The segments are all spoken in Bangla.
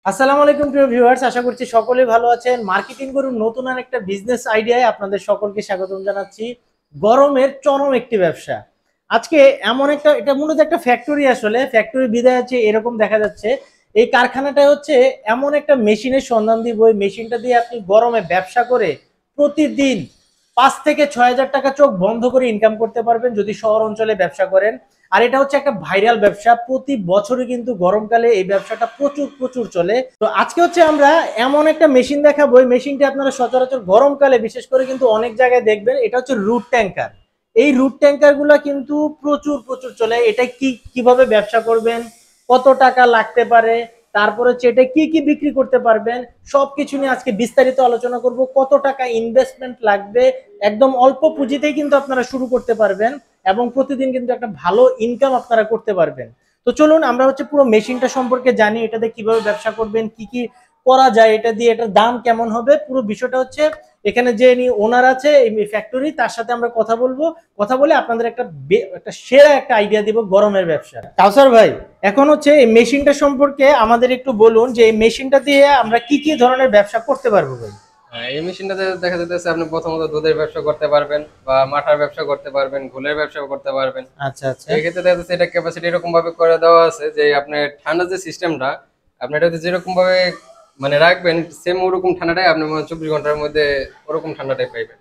আসসালামু আলাইকুম প্রিয় ভিউয়ার্স, আশা করছি সকলেই ভালো আছেন। মার্কেটিং করুন নতুন আর একটা বিজনেস আইডিয়ায় আপনাদের সকলকে স্বাগতম জানাচ্ছি। গরমের চরম একটি ব্যবসা। আজকে এমন একটা, এটা মূলত একটা ফ্যাক্টরি, আসলে ফ্যাক্টরি বিদায় আছে এরকম দেখা যাচ্ছে। এই কারখানাটা হচ্ছে এমন একটা মেশিনের সন্ধান দিব, ওই মেশিনটা দিয়ে আপনি গরমে ব্যবসা করে প্রতিদিন 5 থেকে 6 হাজার টাকা চোখ বন্ধ করে ইনকাম করতে পারবেন যদি শহর অঞ্চলে ব্যবসা করেন। আর এটা হচ্ছে একটা ভাইরাল ব্যবসা, প্রতি বছরই কিন্তু গরমকালে এই ব্যবসাটা প্রচুর প্রচুর চলে। তো আজকে হচ্ছে আমরা এমন একটা মেশিন দেখাবো, এই মেশিনটি আপনারা সচরাচর গরমকালে বিশেষ করে কিন্তু অনেক জায়গায় দেখবেন। এটা হচ্ছে রুট ট্যাঙ্কার। এই রুট ট্যাঙ্কার গুলা কিন্তু প্রচুর প্রচুর চলে। এটা কিভাবে ব্যবসা করবেন, কত টাকা লাগতে পারে, তারপরে হচ্ছে এটা কি কি বিক্রি করতে পারবেন, সবকিছু নিয়ে আজকে বিস্তারিত আলোচনা করব। কত টাকা ইনভেস্টমেন্ট লাগবে, একদম অল্প পুঁজিতেই কিন্তু আপনারা শুরু করতে পারবেন এবং প্রতিদিন কিন্তু একটা ভালো ইনকাম আপনারা করতে পারবেন। তো চলুন আমরা হচ্ছে পুরো মেশিনটা সম্পর্কে জানি, এটাতে কিভাবে ব্যবসা করবেন, কি কি করা যায়, এটা দিয়ে এটার দাম কেমন হবে, পুরো বিষয়টা হচ্ছে এখানে যে ওনার আছে এই ফ্যাক্টরি, তার সাথে আমরা কথা বলবো। কথা বলে আপনাদের একটা সেরা একটা আইডিয়া দিব গরমের ব্যবসা। কাউসার ভাই, এখন হচ্ছে এই মেশিনটা সম্পর্কে আমাদের একটু বলুন যে এই মেশিনটা দিয়ে আমরা কি কি ধরনের ব্যবসা করতে পারবো ভাই। এই মেশিনটাতে দেখা যাচ্ছে আপনি প্রথমত দুধের ব্যবসা করতে পারবেন বা মাঠার ব্যবসা করতে পারবেন, ঘোলের ব্যবসা করতে পারবেন। আচ্ছা আচ্ছা। এই ক্ষেত্রে দেখা যাচ্ছে এটা ক্যাপাসিটি এরকম ভাবে করে দেওয়া আছে যে আপনি ঠান্ডা যে সিস্টেমটা আপনি এটাতে যেরকম ভাবে মানে রাখবেন সেম ওরকম ঠান্ডাটাই আপনি 24 ঘন্টার মধ্যে ওরকম ঠান্ডাটাই পাইবেন।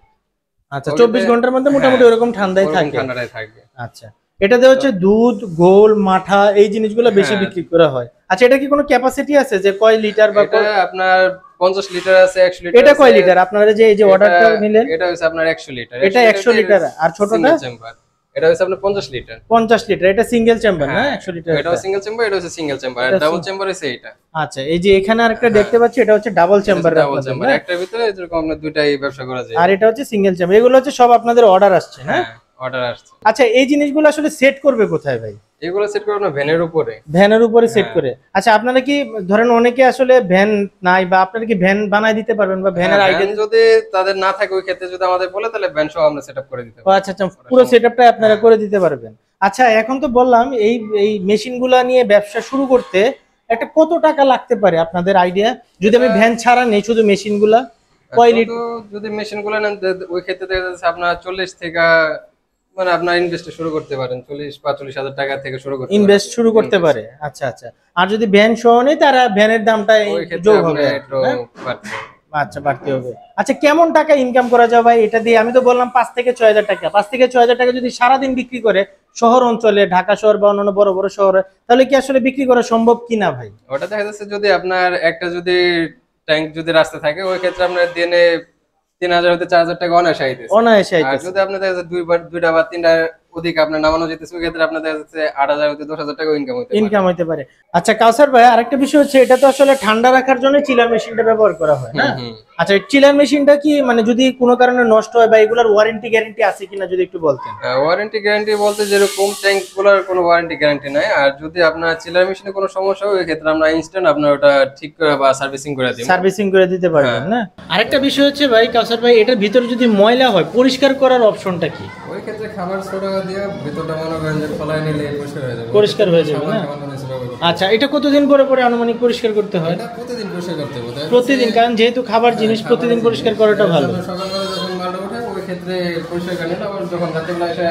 আচ্ছা, 24 ঘন্টার মধ্যে মোটামুটি ওরকম ঠান্ডাই থাকবে। ঠান্ডাটাই থাকবে। আচ্ছা, এটাতে হচ্ছে দুধ, গোল, মাঠা এই জিনিসগুলো বেশি বিক্রি করা হয়। আচ্ছা, এটা কি কোনো ক্যাপাসিটি আছে যে কয় লিটার বা এটা আপনার 50 লিটার আছে, 100 লিটার। এটা কয় লিটার আপনারা যে এই যে অর্ডারটা নিলেন? এটা হচ্ছে আপনার 100 লিটার। এটা 100 লিটার। আর ছোটটা চেম্বার, এটা হচ্ছে আপনার 50 লিটার। 50 লিটার। এটা সিঙ্গেল চেম্বার না? 100 লিটার। এটাও সিঙ্গেল চেম্বার, এটা হচ্ছে সিঙ্গেল চেম্বার। আর ডাবল চেম্বার আছে এটা। আচ্ছা, এই যে এখানে আরেকটা দেখতে পাচ্ছি, এটা হচ্ছে ডাবল চেম্বার। ডাবল চেম্বার একটার ভিতরে এরকম আপনার দুইটাই ব্যবসা করা যায়। আর এটা হচ্ছে সিঙ্গেল চেম্বার। এগুলো হচ্ছে সব আপনাদের অর্ডার আসছে? হ্যাঁ, অর্ডার আসছে। আচ্ছা, এই জিনিসগুলো আসলে সেট করবে কোথায় ভাই? এগুলো সেট করব না ভ্যানের উপরে। ভ্যানের উপরে সেট করে। আচ্ছা, আপনারা কি ধরেন অনেকে আসলে ভ্যান নাই, বা আপনারা কি ভ্যান বানায় দিতে পারবেন বা ভ্যানের আইডিয়া যদি তাদের না থাকে ওই ক্ষেত্রে যদি আমাদের বলে তাহলে ভ্যান সহ আমরা সেটআপ করে দিতে পারবো? আচ্ছা আচ্ছা, পুরো সেটআপটা আপনারা করে দিতে পারবেন। আচ্ছা, এখন তো বললাম এই এই মেশিনগুলা নিয়ে ব্যবসা শুরু করতে একটা কত টাকা লাগতে পারে আপনাদের আইডিয়া, যদি আমি ভ্যান ছাড়া নেই শুধু মেশিনগুলা? কয় লিটার যদি মেশিনগুলো নেন ওই ক্ষেত্রে দেখা যাচ্ছে আপনার 40 থেকে মানে আপনার ইনভেস্ট শুরু করতে পারেন 40-45 হাজার টাকা থেকে ইনভেস্ট শুরু করতে পারে। আচ্ছা আচ্ছা। আর যদি ভ্যান সহ নেই তারা ভ্যানের দামটা যোগ হবে, আচ্ছা বাড়তে হবে। আচ্ছা, কেমন টাকা ইনকাম করা যায় ভাই এটা দিয়ে? আমি তো বললাম 5 থেকে 6 হাজার টাকা। 5 থেকে 6 হাজার টাকা যদি সারাদিন বিক্রি করে শহর অঞ্চলে, ঢাকা শহর বা অন্যান্য বড় বড় শহরে, তাহলে কি আসলে বিক্রি করা সম্ভব কিনা ভাই? ওটা দেখা যাচ্ছে যদি আপনার একটা যদি ট্যাঙ্ক যদি রাস্তা থাকে ওই ক্ষেত্রে আপনার দিনে 3000 হতে 4000 টাকা অনায়াসে আইতেছে। আর যদি আপনি দেখা যাচ্ছে দুইটা বা তিনটা অধিক আপনার নামানো যেতেছে ওই ক্ষেত্রে আপনার দেখা যাচ্ছে 8000 হতে 10,000 টাকা ইনকাম হতে পারে। আচ্ছা কাউসার ভাই, আরেকটা বিষয় হচ্ছে এটা তো আসলে ঠান্ডা রাখার জন্য চিলার মেশিনটা ব্যবহার করা হয় না? আচ্ছা, চিলার মেশিনটা কি মানে যদি কোনো কারণে নষ্ট হয় বা এগুলার ওয়ারেন্টি গ্যারান্টি আছে কিনা যদি একটু বলতেন। ওয়ারেন্টি গ্যারান্টি বলতে যেরকম ট্যাঙ্ক গুলোর কোনো ওয়ারেন্টি গ্যারান্টি নাই। আর যদি আপনার চিলার মেশিনে কোনো সমস্যা হয় ওই ক্ষেত্রে আমরা ইনস্ট্যান্ট আপনার ওটা ঠিক করে বা সার্ভিসিং করে দিতে পারবেন না? আরেকটা বিষয় হচ্ছে ভাই কাউসার ভাই, এটার ভিতরে যদি ময়লা হয় পরিষ্কার করার অপশনটা কি? ওই ক্ষেত্রে খাবার সোডা দিয়ে ভিতরটা মনে করেন যে ফলাই নিলে পরিষ্কার হয়ে যাবে না? আচ্ছা, এটা কতদিন পরে পরে আনুমানিক পরিষ্কার করতে হয়? এটা প্রতিদিন পরিষ্কার করতে হবে। প্রতিদিন, কারণ যেহেতু খাবার জিনিস প্রতিদিন পরিষ্কার করাটা ভালো। সকালবেলা যখন মালটা ওঠে ওই ক্ষেত্রে পরিষ্কার করে নিলে আবার যখন রাতেবেলা এসে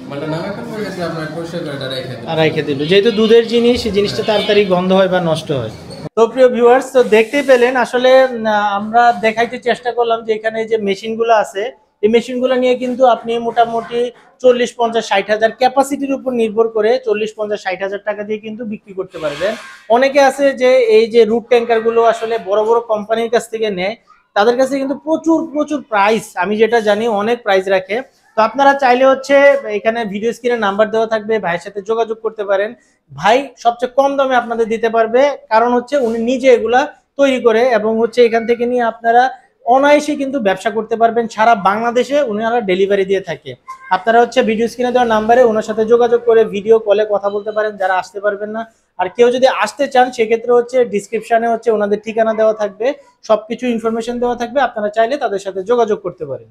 মালটা নামে ফেলবে ওই ক্ষেত্রে আপনার পরিষ্কার করে রেখে দিল। যেহেতু দুধের জিনিস, এই জিনিসটা তাড়াতাড়ি গন্ধ হয় বা নষ্ট হয়। তো প্রিয় ভিউয়ার্স, তো দেখতেই পেলেন আসলে আমরা দেখাইতে চেষ্টা করলাম যে এখানে যে মেশিনগুলো আছে এই মেশিনগুলো নিয়ে কিন্তু আপনি মোটামুটি 40-50-60 হাজার ক্যাপাসিটির উপর নির্ভর করে 40-50-60 হাজার টাকা দিয়ে কিন্তু বিক্রি করতে পারবেন। অনেকে আছে যে এই যে রুট ট্যাঙ্কার গুলো আসলে বড় বড় কোম্পানির কাছ থেকে নেয়, তাদের কাছে কিন্তু প্রচুর প্রচুর প্রাইস, আমি যেটা জানি অনেক প্রাইস রাখে। তো আপনারা চাইলে হচ্ছে এখানে ভিডিও স্ক্রিনে নাম্বার দেওয়া থাকবে, ভাইয়ের সাথে যোগাযোগ করতে পারেন। ভাই সবচেয়ে কম দামে আপনাদের দিতে পারবে, কারণ হচ্ছে উনি নিজে এগুলা তৈরি করে এবং হচ্ছে এখান থেকে নিয়ে আপনারা অনায়াসে কিন্তু ব্যবসা করতে পারবেন। সারা বাংলাদেশে উনারা ডেলিভারি দিয়ে থাকে। আপনারা হচ্ছে ভিডিও স্ক্রিনে দেওয়া নাম্বারে ওনার সাথে যোগাযোগ করে ভিডিও কলে কথা বলতে পারেন যারা আসতে পারবেন না। আর কেউ যদি আসতে চান সেক্ষেত্রে হচ্ছে ডিসক্রিপশনে হচ্ছে ওনাদের ঠিকানা দেওয়া থাকবে, সবকিছু ইনফরমেশন দেওয়া থাকবে, আপনারা চাইলে তাদের সাথে যোগাযোগ করতে পারেন।